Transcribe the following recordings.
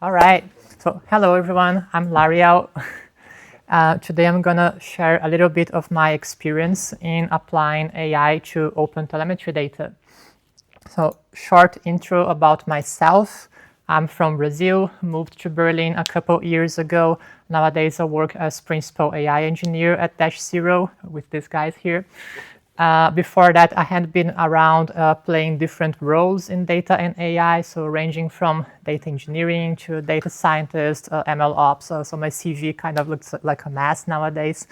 All right. So hello, everyone. I'm Lariel. Today I'm going to share a little bit of my experience in applying AI to OpenTelemetry data. So short intro about myself. I'm from Brazil, moved to Berlin a couple years ago. Nowadays I work as principal AI engineer at Dash0 with these guys here. Before that, I had been around playing different roles in data and AI, so ranging from data engineering to data scientist, ML ops. So my CV kind of looks like a mess nowadays.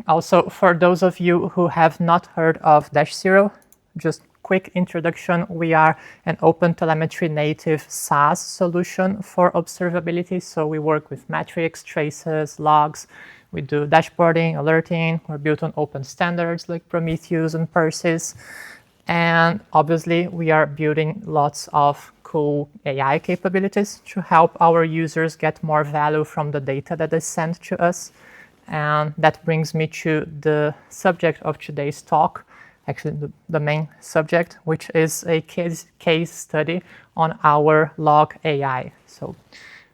Also, for those of you who have not heard of Dash0, just quick introduction. We are an OpenTelemetry native SaaS solution for observability. So we work with metrics, traces, logs. We do dashboarding, alerting. We're built on open standards like Prometheus and Persis. And obviously, we are building lots of cool AI capabilities to help our users get more value from the data that they send to us. And that brings me to the subject of today's talk, actually the main subject, which is a case study on our log AI. So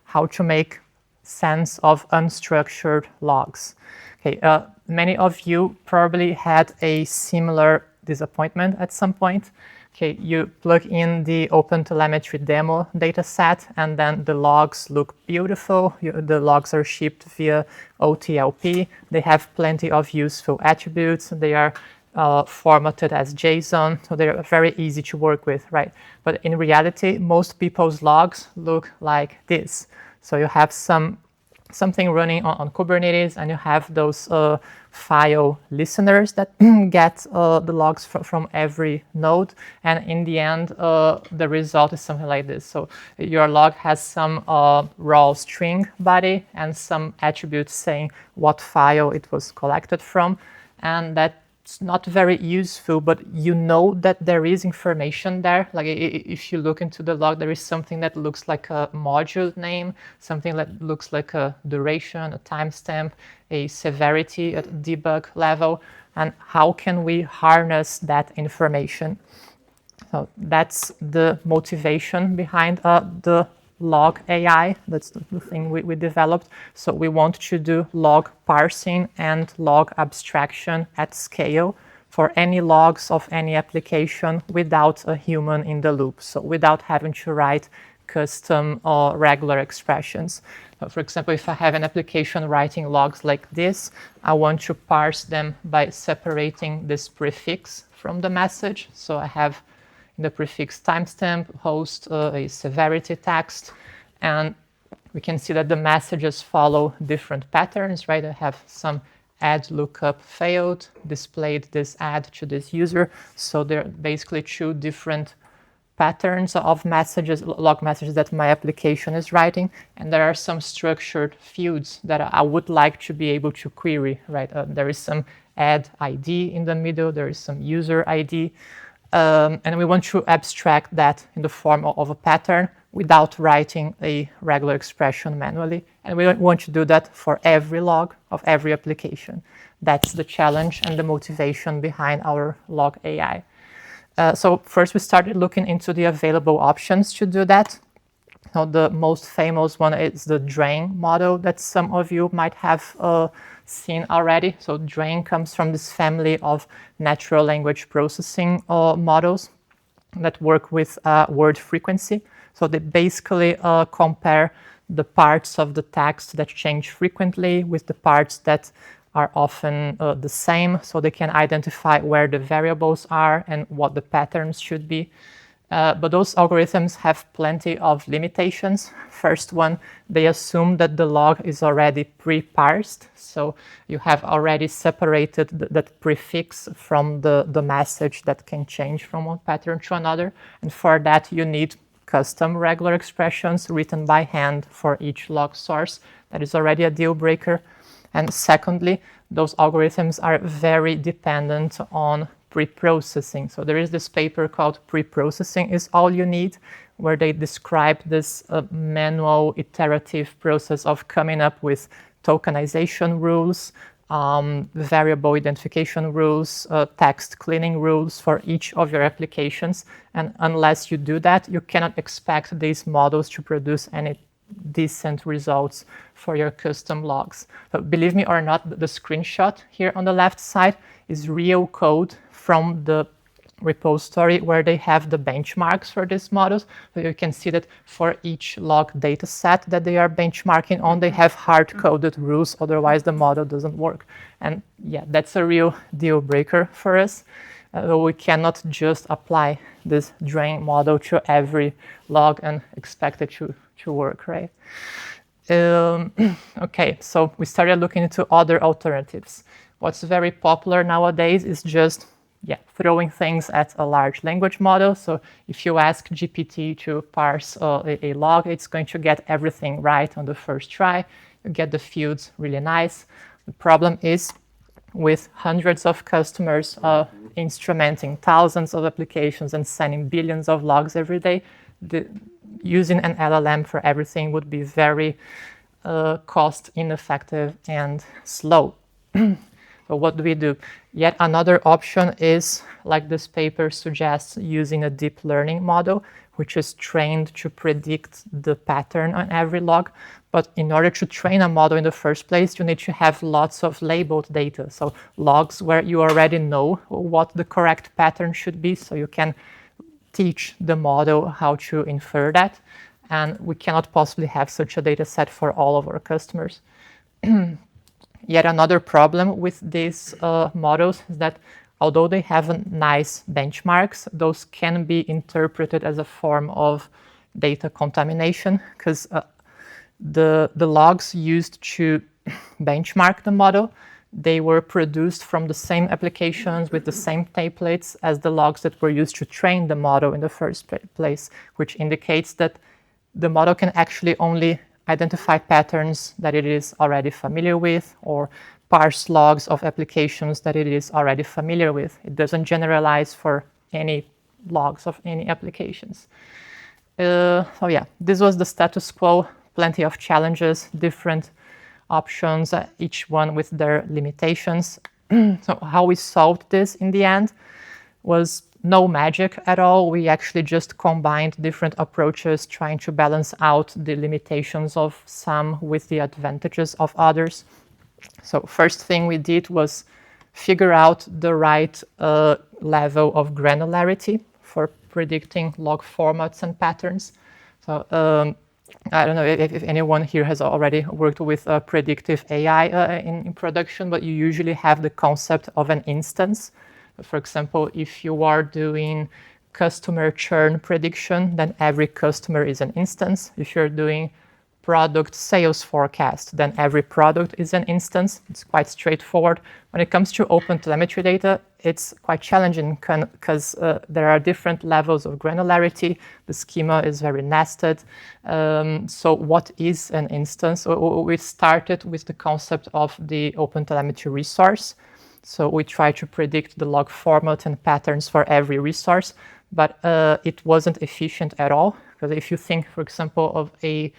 how to make sense of unstructured logs. Okay, many of you probably had a similar disappointment at some point. Okay, you plug in the OpenTelemetry demo dataset, and then the logs look beautiful. The logs are shipped via OTel. They have plenty of useful attributes. They are formatted as JSON, so they're very easy to work with, right? But in reality, most people's logs look like this. So you have something running on Kubernetes, and you have those file listeners that get the logs from every node. And in the end, the result is something like this. So your log has some raw string body and some attributes saying what file it was collected from. And that's not very useful, but you know that there is information there. Like if you look into the log, there is something that looks like a module name, something that looks like a duration, a timestamp, a severity at debug level. And how can we harness that information? So that's the motivation behind the log AI. That's the thing we developed. So we want to do log parsing and log abstraction at scale for any logs of any application without a human in the loop. So without having to write custom or regular expressions. For example, if I have an application writing logs like this, I want to parse them by separating this prefix from the message. So I have the prefix timestamp, host a severity text, and we can see that the messages follow different patterns, right? I have some add lookup failed, displayed this add to this user. So they're basically two different patterns of messages, log messages that my application is writing. And there are some structured fields that I would like to be able to query, right? There is some add ID in the middle, there is some user ID. And we want to abstract that in the form of a pattern without writing a regular expression manually. And we want to do that for every log of every application. That's the challenge and the motivation behind our log AI. So first we started looking into the available options to do that. Now, the most famous one is the Drain model that some of you might have seen already. So Drain comes from this family of natural language processing models that work with word frequency. So they basically compare the parts of the text that change frequently with the parts that are often the same. So they can identify where the variables are and what the patterns should be. But those algorithms have plenty of limitations. First one, they assume that the log is already pre-parsed. So you have already separated that prefix from the message that can change from one pattern to another. And for that, you need custom regular expressions written by hand for each log source. That is already a deal breaker. And secondly, those algorithms are very dependent on pre-processing. So there is this paper called Pre-Processing is All You Need, where they describe this manual iterative process of coming up with tokenization rules, variable identification rules, text cleaning rules for each of your applications. And unless you do that, you cannot expect these models to produce any decent results for your custom logs. But believe me or not, the screenshot here on the left side is real code from the repository where they have the benchmarks for these models. So you can see that for each log data set that they are benchmarking on, they have hard-coded rules, otherwise the model doesn't work. And yeah, that's a real deal breaker for us. We cannot just apply this drain model to every log and expect it to work, right? Okay, so we started looking into other alternatives. What's very popular nowadays is just throwing things at a large language model. So if you ask GPT to parse a log, it's going to get everything right on the first try. You get the fields really nice. The problem is with hundreds of customers instrumenting thousands of applications and sending billions of logs every day, using an LLM for everything would be very cost ineffective and slow. So what do we do? Yet another option is, like this paper suggests, using a deep learning model, which is trained to predict the pattern on every log. But in order to train a model in the first place, you need to have lots of labeled data. So logs where you already know what the correct pattern should be, so you can teach the model how to infer that. And we cannot possibly have such a data set for all of our customers. Yet another problem with these models is that although they have nice benchmarks, those can be interpreted as a form of data contamination, because the logs used to benchmark the model, they were produced from the same applications with the same templates as the logs that were used to train the model in the first place, which indicates that the model can actually only identify patterns that it is already familiar with, or parse logs of applications that it is already familiar with. It doesn't generalize for any logs of any applications. So yeah, this was the status quo, plenty of challenges, different options, each one with their limitations. So how we solved this in the end was no magic at all. We actually just combined different approaches, trying to balance out the limitations of some with the advantages of others. So first thing we did was figure out the right level of granularity for predicting log formats and patterns. So I don't know if anyone here has already worked with predictive AI in production, but you usually have the concept of an instance. For example, if you are doing customer churn prediction, then every customer is an instance. If you're doing product sales forecast, then every product is an instance. It's quite straightforward. When it comes to OpenTelemetry data, it's quite challenging because there are different levels of granularity. The schema is very nested. So what is an instance? We started with the concept of the OpenTelemetry resource. So we try to predict the log format and patterns for every resource, but it wasn't efficient at all. Because if you think, for example, of a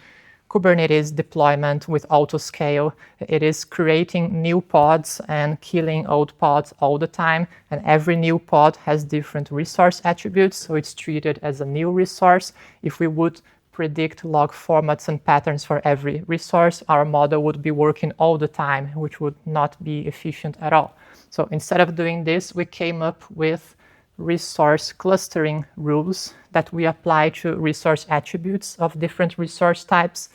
Kubernetes deployment with autoscale, it is creating new pods and killing old pods all the time. And every new pod has different resource attributes, so it's treated as a new resource. If we would predict log formats and patterns for every resource, our model would be working all the time, which would not be efficient at all. So instead of doing this, we came up with resource clustering rules that we apply to resource attributes of different resource types.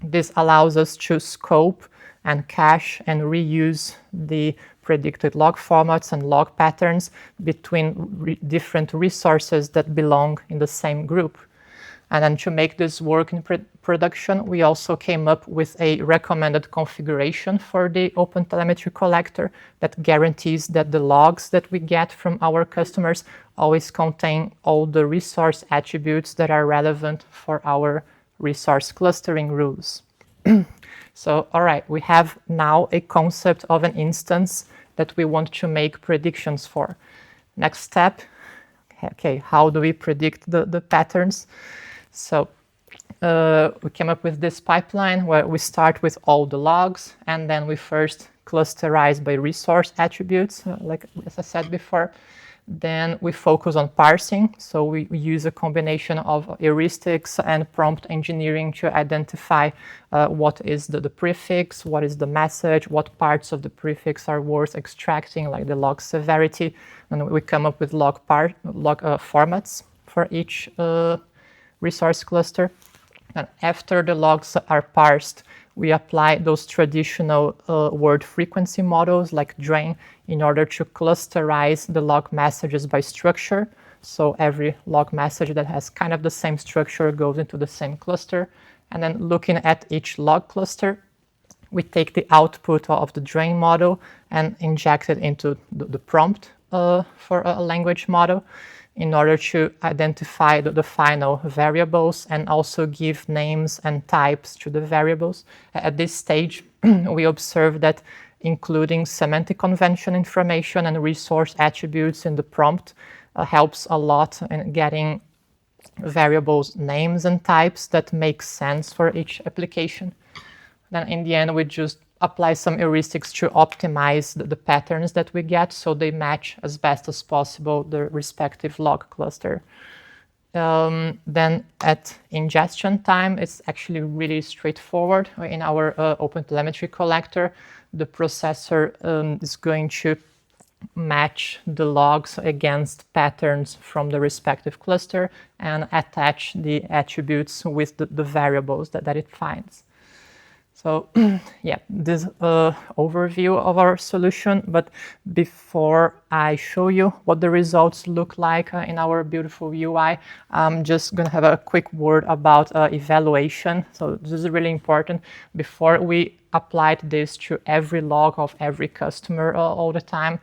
This allows us to scope and cache and reuse the predicted log formats and log patterns between different resources that belong in the same group. And then to make this work in production, we also came up with a recommended configuration for the OpenTelemetry collector that guarantees that the logs that we get from our customers always contain all the resource attributes that are relevant for our resource clustering rules. So, all right, we have now a concept of an instance that we want to make predictions for. Next step, okay, how do we predict the patterns? So we came up with this pipeline where we start with all the logs, and then we first clusterized by resource attributes, like as I said before. Then we focus on parsing. So we use a combination of heuristics and prompt engineering to identify what is the prefix, what is the message, what parts of the prefix are worth extracting, like the log severity. And we come up with log formats for each resource cluster. And after the logs are parsed, we apply those traditional word frequency models like DRAIN in order to clusterize the log messages by structure. So every log message that has kind of the same structure goes into the same cluster. And then looking at each log cluster, we take the output of the DRAIN model and inject it into the prompt for a language model in order to identify the final variables and also give names and types to the variables. At this stage, we observe that including semantic convention information and resource attributes in the prompt helps a lot in getting variables names and types that make sense for each application. Then in the end, we just apply some heuristics to optimize the patterns that we get so they match as best as possible the respective log cluster. Then at ingestion time, it's actually really straightforward. In our OpenTelemetry collector, the processor is going to match the logs against patterns from the respective cluster and attach the attributes with the variables that it finds. So yeah, this overview of our solution, but before I show you what the results look like in our beautiful UI, I'm just going to have a quick word about evaluation. So this is really important. Before we applied this to every log of every customer all the time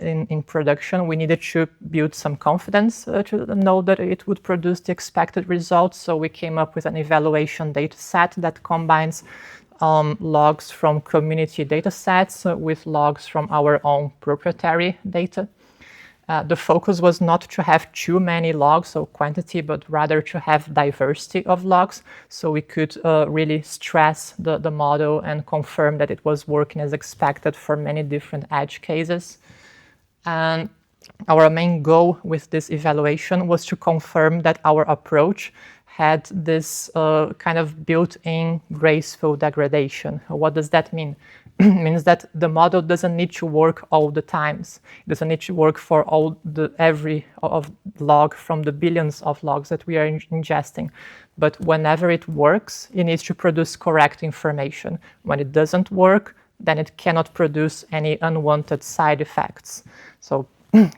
in production, we needed to build some confidence to know that it would produce the expected results. So we came up with an evaluation data set that combines logs from community data sets with logs from our own proprietary data. The focus was not to have too many logs, so quantity, but rather to have diversity of logs, so we could really stress the model and confirm that it was working as expected for many different edge cases. And our main goal with this evaluation was to confirm that our approach had this kind of built-in graceful degradation. What does that mean? It means that the model doesn't need to work all the times. It doesn't need to work for every log from the billions of logs that we are ingesting. But whenever it works, it needs to produce correct information. When it doesn't work, then it cannot produce any unwanted side effects. So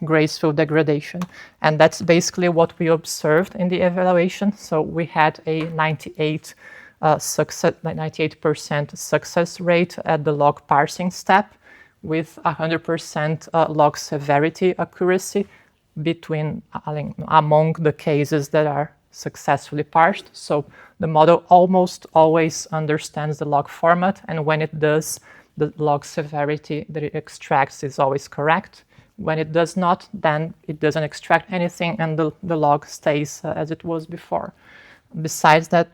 graceful degradation. And that's basically what we observed in the evaluation. So we had a 98% success rate at the log parsing step with 100% log severity accuracy among the cases that are successfully parsed. So the model almost always understands the log format, and when it does, the log severity that it extracts is always correct. When it does not, then it doesn't extract anything and the log stays as it was before. Besides that,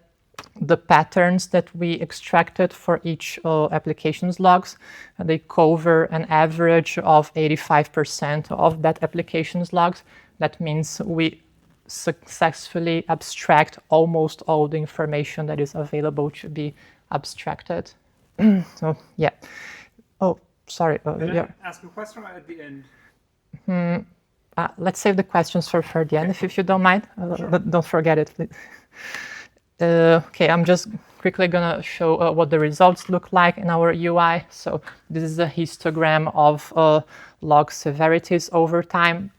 the patterns that we extracted for each application's logs, they cover an average of 85% of that application's logs. That means we successfully abstract almost all the information that is available to be abstracted. So yeah. Oh, sorry. Can I ask a question at the end? Let's save the questions for the end, if you don't mind. Sure. Don't forget it, please. Okay, I'm just quickly going to show what the results look like in our UI. So this is a histogram of log severities over time.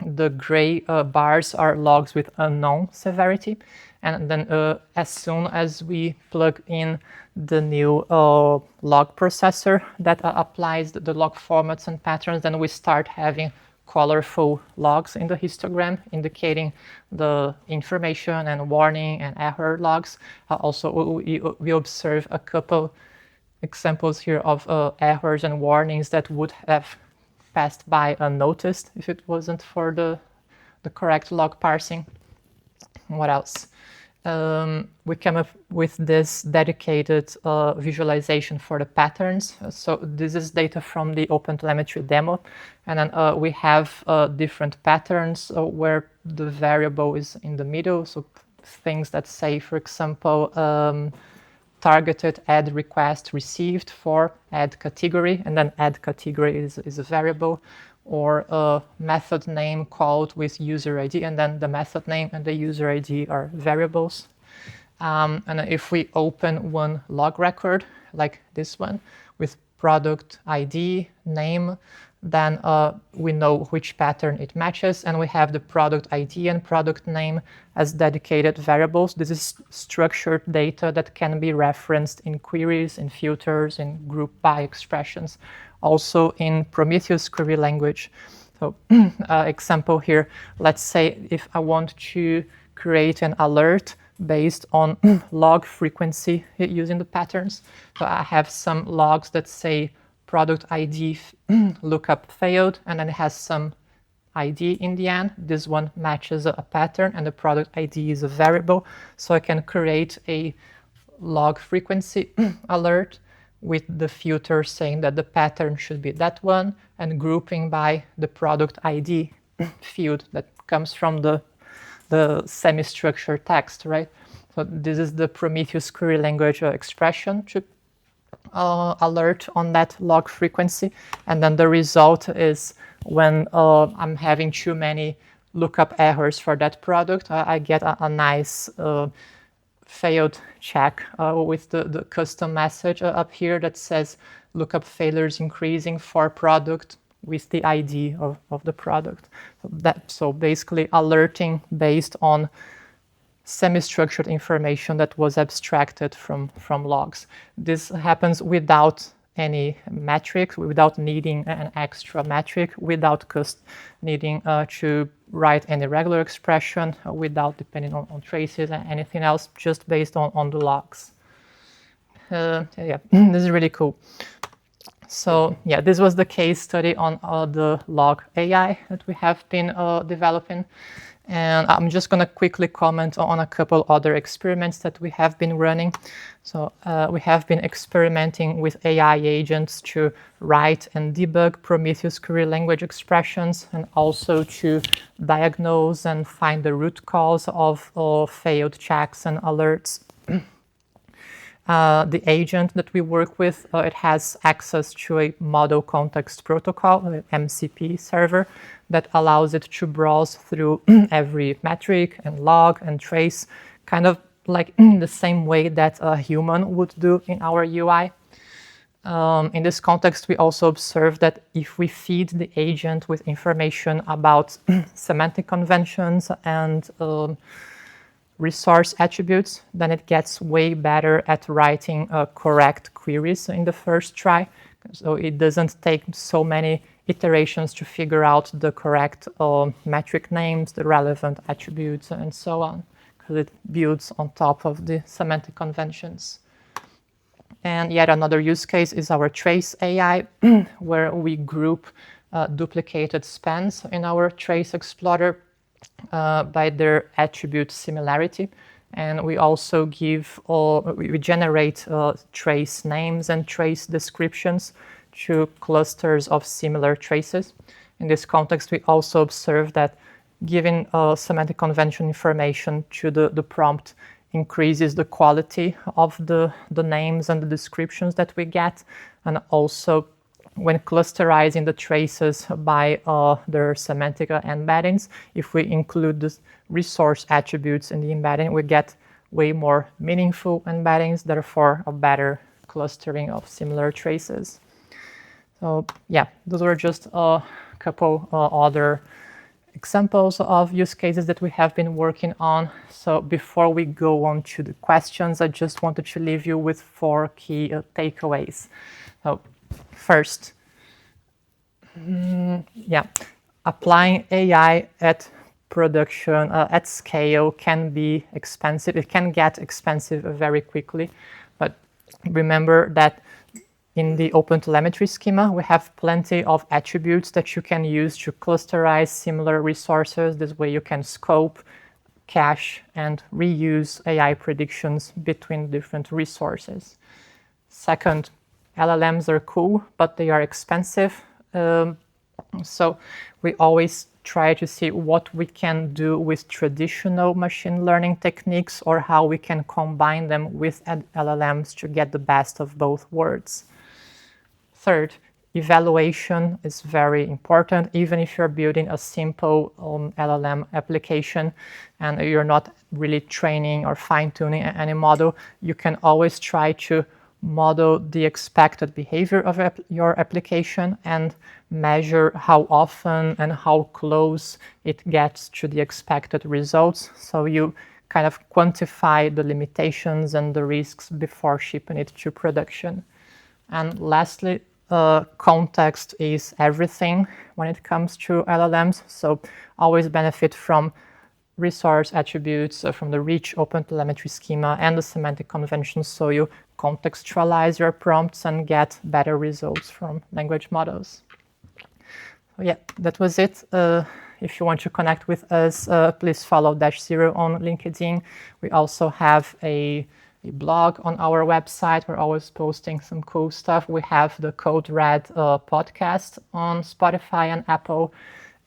The gray bars are logs with unknown severity. And then as soon as we plug in the new log processor that applies the log formats and patterns, then we start having colorful logs in the histogram indicating the information and warning and error logs. Also, we observe a couple examples here of errors and warnings that would have passed by unnoticed if it wasn't for the correct log parsing. What else? We came up with this dedicated visualization for the patterns. So this is data from the OpenTelemetry demo. And then we have different patterns where the variable is in the middle. So things that say, for example, targeted add request received for add category, and then add category is a variable, or a method name called with user ID, and then the method name and the user ID are variables. And if we open one log record, like this one, with product ID, name, then we know which pattern it matches, and we have the product ID and product name as dedicated variables. This is structured data that can be referenced in queries, in filters, in group by expressions, also in Prometheus query language. So example here, let's say if I want to create an alert based on log frequency using the patterns. So I have some logs that say product ID lookup failed, and then it has some ID in the end. This one matches a pattern, and the product ID is a variable. So I can create a log frequency alert with the filter saying that the pattern should be that one, and grouping by the product ID field that comes from the semi-structured text, right? So this is the Prometheus query language expression to alert on that log frequency. And then the result is when I'm having too many lookup errors for that product, I get a nice failed check with the custom message up here that says lookup failures increasing for product with the ID of the product. So basically alerting based on semi-structured information that was abstracted from logs. This happens without any metrics, without needing an extra metric, without needing to write any regular expression, without depending on traces and anything else, just based on the logs. Yeah, this is really cool. So yeah, this was the case study on the log AI that we have been developing. And I'm just going to quickly comment on a couple other experiments that we have been running. So we have been experimenting with AI agents to write and debug Prometheus query language expressions, and also to diagnose and find the root cause of failed checks and alerts. The agent that we work with, it has access to a model context protocol, an MCP server, that allows it to browse through every metric and log and trace, kind of like the same way that a human would do in our UI. In this context, we also observe that if we feed the agent with information about semantic conventions and resource attributes, then it gets way better at writing correct queries in the first try. So it doesn't take so many iterations to figure out the correct metric names, the relevant attributes, and so on, because it builds on top of the semantic conventions. And yet another use case is our trace AI, where we group duplicated spans in our trace explorer by their attribute similarity. And we also we generate trace names and trace descriptions to clusters of similar traces. In this context, we also observe that giving semantic convention information to the prompt increases the quality of the names and the descriptions that we get. And also, when clusterizing the traces by their semantic embeddings, if we include the resource attributes in the embedding, we get way more meaningful embeddings, therefore a better clustering of similar traces. So yeah, those were just a couple other examples of use cases that we have been working on. So before we go on to the questions, I just wanted to leave you with 4 key takeaways. So first, applying AI at production at scale can be expensive. It can get expensive very quickly, but remember that in the OpenTelemetry schema, we have plenty of attributes that you can use to clusterize similar resources. This way you can scope cache and reuse AI predictions between different resources. Second, LLMs are cool, but they are expensive. So we always try to see what we can do with traditional machine learning techniques or how we can combine them with LLMs to get the best of both worlds. Third, evaluation is very important. Even if you're building a simple LLM application and you're not really training or fine-tuning any model, you can always try to model the expected behavior of your application and measure how often and how close it gets to the expected results. So you kind of quantify the limitations and the risks before shipping it to production. And lastly, context is everything when it comes to LLMs. So always benefit from resource attributes, from the rich OpenTelemetry schema and the semantic conventions, so you contextualize your prompts and get better results from language models. So yeah, that was it. If you want to connect with us, please follow -0 on LinkedIn. We also have a blog on our website. We're always posting some cool stuff. We have the Code Red podcast on Spotify and Apple.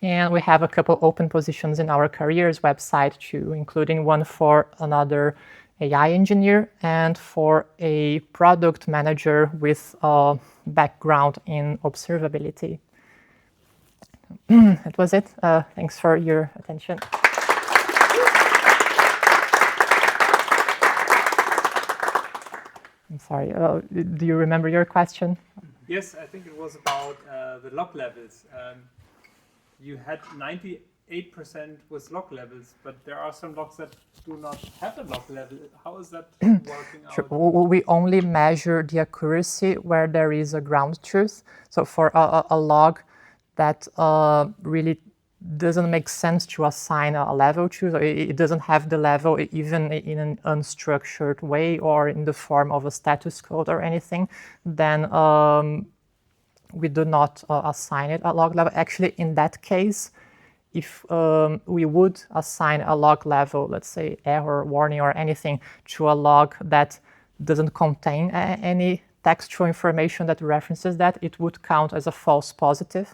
And we have a couple open positions in our careers website too, including one for another AI engineer and for a product manager with a background in observability. That was it. Thanks for your attention. I'm sorry. Do you remember your question? Yes, I think it was about the log levels. You had 98% with log levels, but there are some logs that do not have a log level. How is that working Sure. out? We only measure the accuracy where there is a ground truth. So for a log that really doesn't make sense to assign a level to, so it doesn't have the level even in an unstructured way or in the form of a status code or anything, then we do not assign it a log level. Actually, in that case, if we would assign a log level, let's say error, warning, or anything, to a log that doesn't contain any textual information that references that, it would count as a false positive.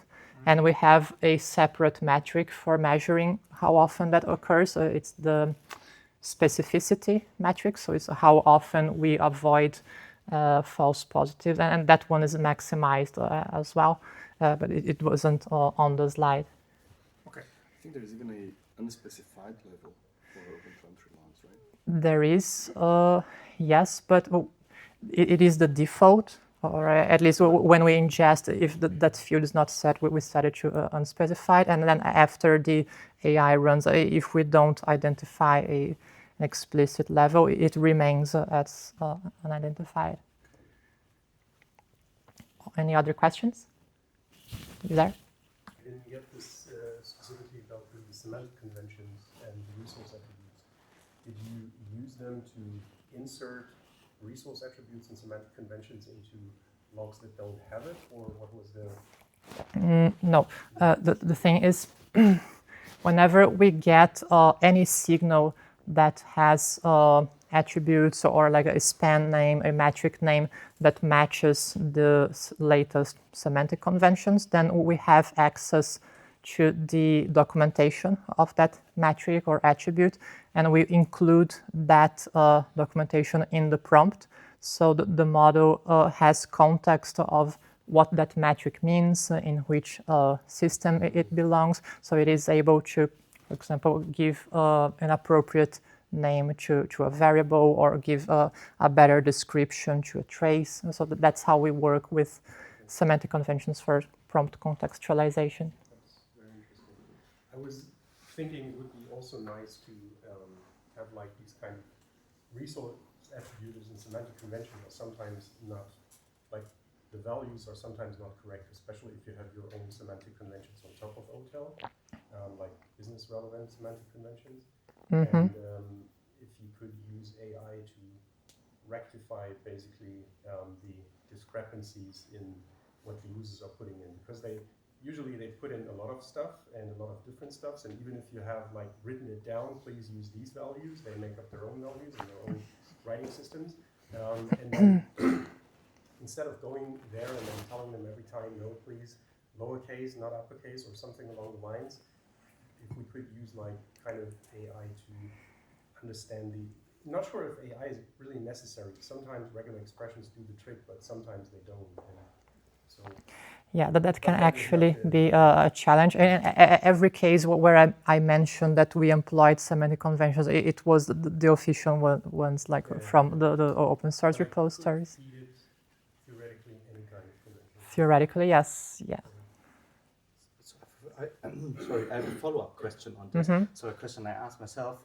And we have a separate metric for measuring how often that occurs. It's the specificity metric, so it's how often we avoid false positives, and that one is maximized as well, but it wasn't on the slide. Okay. I think there's even an unspecified level for OpenTelemetry logs, right? There is, yes, but it is the default, or at least when we ingest, if that field is not set, we set it to unspecified, and then after the AI runs, if we don't identify an explicit level, it remains as unidentified. Any other questions? Is there? I didn't get this specifically about the semantic conventions and the resource attributes. Did you use them to insert resource attributes and semantic conventions into logs that don't have it, or what was the... No. The thing is, whenever we get any signal that has attributes or like a span name, a metric name that matches the latest semantic conventions, then we have access to the documentation of that metric or attribute, and we include that documentation in the prompt. So the model has context of what that metric means, in which system it belongs, so it is able to, for example, give an appropriate name to a variable or give a better description to a trace. So that's how we work with semantic conventions for prompt contextualization. That's very interesting. I was thinking it would be also nice to have like these kind of resource attributes and semantic conventions are sometimes not, like the values are sometimes not correct, especially if you have your own semantic conventions on top of OTel, like business relevant semantic conventions. Mm-hmm. And if you could use AI to rectify basically the discrepancies in what the users are putting in, because they usually they put in a lot of stuff and a lot of different stuffs, and even if you have like written it down, please use these values, they make up their own values and their own writing systems. And then instead of going there and then telling them every time, no, please, lowercase, not uppercase, or something along the lines, if we could use like kind of AI to understand the, I'm not sure if AI is really necessary. Sometimes regular expressions do the trick, but sometimes they don't. And so yeah, that can actually be a challenge. In every case where I mentioned that we employed semantic conventions, it was the official ones, like from the open source repositories. Theoretically, any kind of convention. Theoretically, yes, yeah. Sorry, I have a follow-up question on this. So a question I asked myself,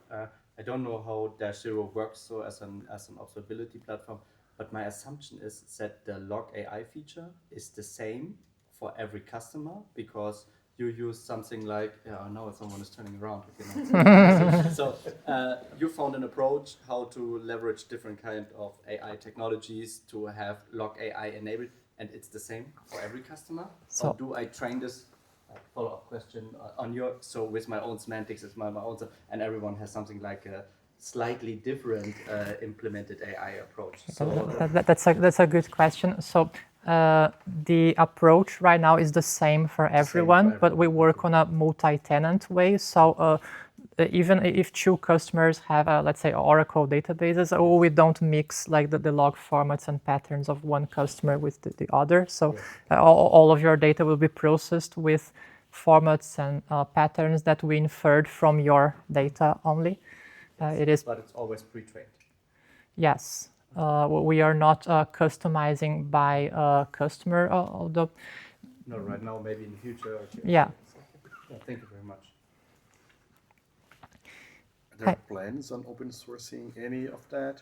I don't know how -0 works so as an observability platform, but my assumption is that the log AI feature is the same for every customer, because you use something like, now someone is turning around. So you found an approach how to leverage different kind of AI technologies to have log AI enabled, and it's the same for every customer? So, or do I train this follow-up question on your, so with my own semantics, it's my own, and everyone has something like a slightly different implemented AI approach? So that's a good question. So the approach right now is the same for everyone, but we work on a multi-tenant way. So even if two customers have, let's say, Oracle databases, we don't mix like the log formats and patterns of one customer with the other. So all of your data will be processed with formats and patterns that we inferred from your data only. It is, but it's always pre-trained. Yes. We are not customizing by customer, although... No, right now, maybe in the future. Okay. Yeah. Thank you very much. Are there plans on open sourcing any of that?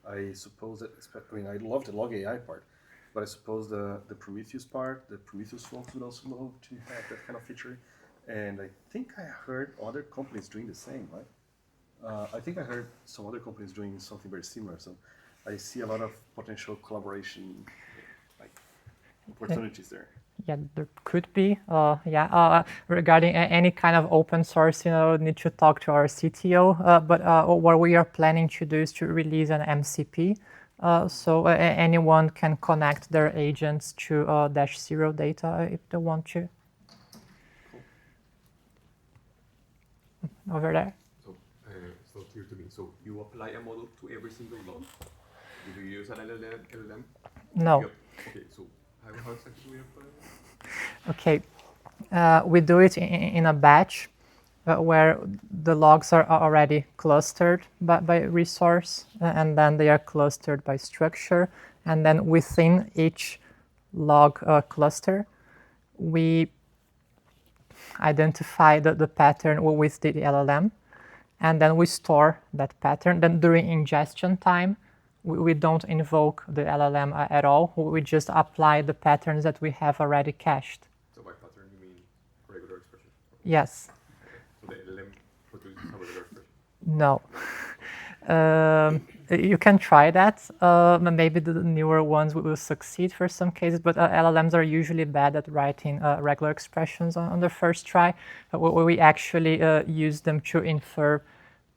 I suppose that, I mean, I love the log AI part, but I suppose the Prometheus part, the Prometheus folks would also love to have that kind of feature. And I think I heard other companies doing the same, right? I think I heard some other companies doing something very similar. So I see a lot of potential collaboration, like opportunities there. Yeah, there could be. Regarding any kind of open source, need to talk to our CTO. But what we are planning to do is to release an MCP, so anyone can connect their agents to -0 data if they want to. Cool. Over there. So it's not clear to me. So you apply a model to every single log. Do you use an LLM? No. Okay, so how exactly do we apply it? Okay, we do it in a batch where the logs are already clustered by resource, and then they are clustered by structure, and then within each log cluster, we identify the pattern with the LLM, and then we store that pattern. Then during ingestion time, we don't invoke the LLM at all. We just apply the patterns that we have already cached. So by pattern, you mean regular expression? Yes. Okay. So the LLM produces a regular expression? No. You can try that. Maybe the newer ones will succeed for some cases, but LLMs are usually bad at writing regular expressions on the first try. We actually use them to infer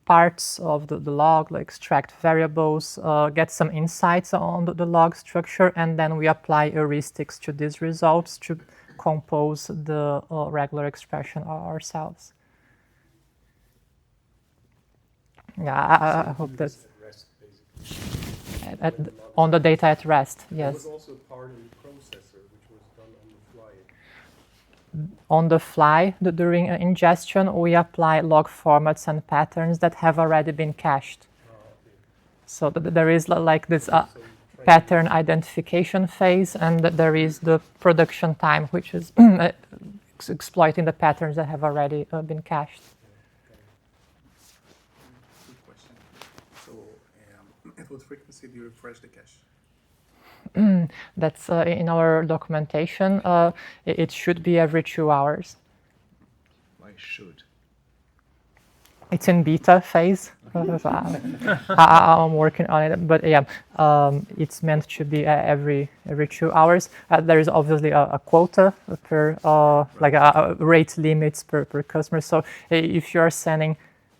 parts of the log, like extract variables, get some insights on the log structure, and then we apply heuristics to these results to compose the regular expression ourselves. Yeah, I hope that's on the data at rest. Yes. There was also part in the processor which was done on the fly. On the fly, during ingestion, we apply log formats and patterns that have already been cached. Okay. So there is like this pattern identification phase, and there is the production time, which is exploiting the patterns that have already been cached. Good question. So at what frequency do you refresh the cache? That's in our documentation. It should be every 2 hours. I should. It's in beta phase. So I'm working on it, but yeah, it's meant to be every 2 hours. There is obviously a quota per like a rate limits per customer. So if you are sending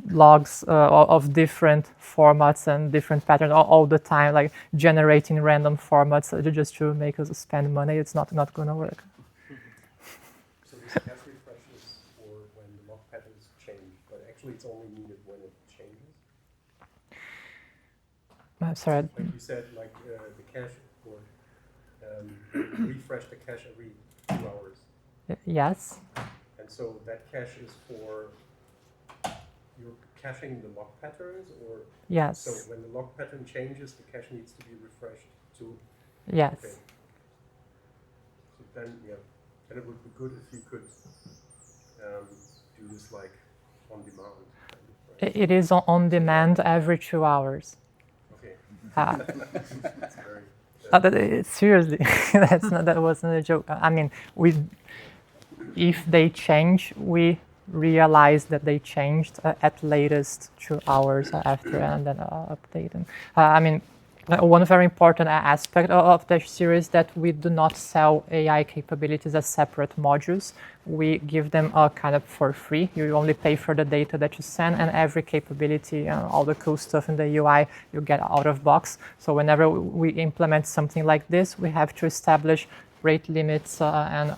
logs of different formats and different patterns all the time, like generating random formats just to make us spend money, it's not going to work. So this cache refresh is for when the log patterns change, but actually it's only needed when it changes. Sorry. Like you said, like the cache or refresh the cache every 2 hours. Yes. And so that cache is for you're caching the log patterns, or Yes. so when the log pattern changes, the cache needs to be refreshed too. Yes. Okay. So then, yeah, then it would be good if you could do this like on demand. Right? It is on demand every 2 hours. Okay. That's very. Seriously, that wasn't a joke. I mean, if they change, we realize that they changed at latest 2 hours after, and then update them. I mean, one very important aspect of Dash Zero is that we do not sell AI capabilities as separate modules. We give them kind of for free. You only pay for the data that you send, and every capability, all the cool stuff in the UI, you get out of box. So whenever we implement something like this, we have to establish rate limits and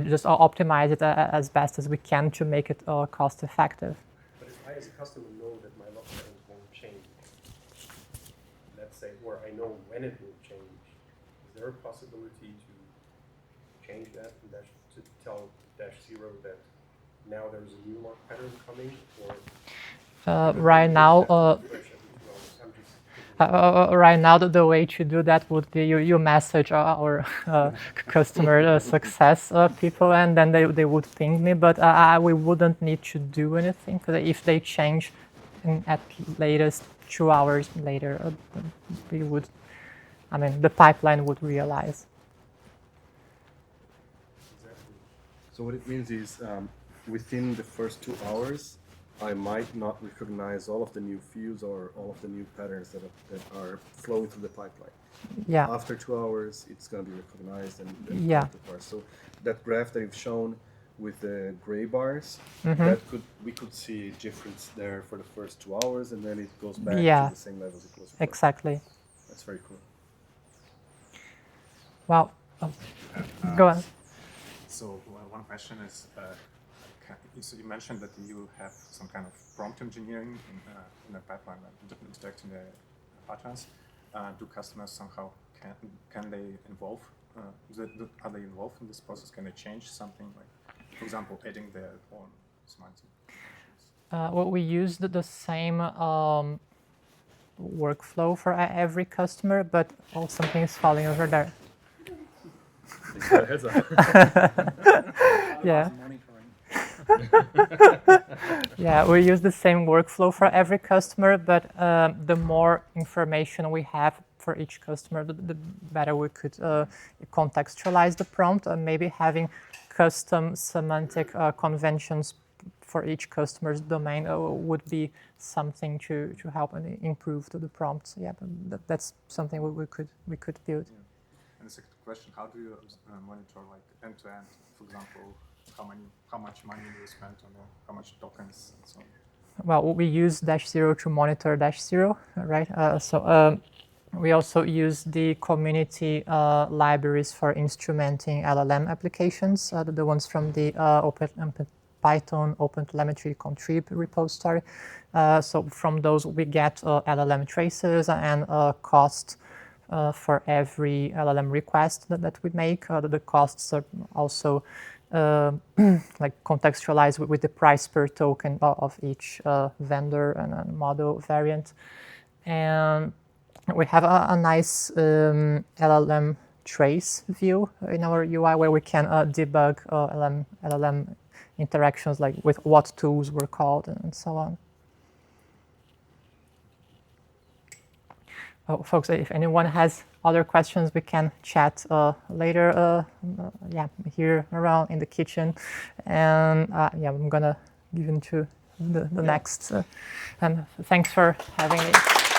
just optimize it as best as we can to make it cost effective. But if I as a customer know that my log patterns won't change, let's say, or I know when it will change, is there a possibility to change that and to tell Dash Zero that now there's a new log pattern coming, or right now? Right now, the way to do that would be you message our customer success people, and then they would ping me. But we wouldn't need to do anything, because if they change at latest 2 hours later, we would. I mean, the pipeline would realize. So what it means is, within the first 2 hours, I might not recognize all of the new views or all of the new patterns that are flowing through the pipeline. Yeah. After 2 hours, it's going to be recognized and yeah. So that graph that you've shown with the gray bars, we could see a difference there for the first 2 hours, and then it goes back to the same levels it was before. Exactly. That's very cool. Wow. Go on. So one question is, so you mentioned that you have some kind of prompt engineering in the pipeline, detecting the patterns. Do customers somehow can they involve? Are they involved in this process? Can they change something, like, for example, adding their own semantic? Well, we use the same workflow for every customer, but something is falling over there. Heads up. Yeah. Yeah, we use the same workflow for every customer, but the more information we have for each customer, the better we could contextualize the prompt, and maybe having custom semantic conventions for each customer's domain would be something to help and improve the prompts. Yeah, but that's something we could build. Yeah. And the second question: how do you monitor, like, end to end? For example, how much money do you spend on how much tokens and so on? Well, we use Dash Zero to monitor Dash Zero, right? We also use the community libraries for instrumenting LLM applications, the ones from the Python OpenTelemetry contrib repository. So from those we get LLM traces and cost for every LLM request that we make. The costs are also like contextualized with the price per token of each vendor and model variant. And we have a nice LLM trace view in our UI where we can debug LLM interactions, like with what tools were called and so on. Oh, folks, if anyone has other questions, we can chat later. Yeah, here around in the kitchen. And yeah, I'm gonna give in to the next. And thanks for having me.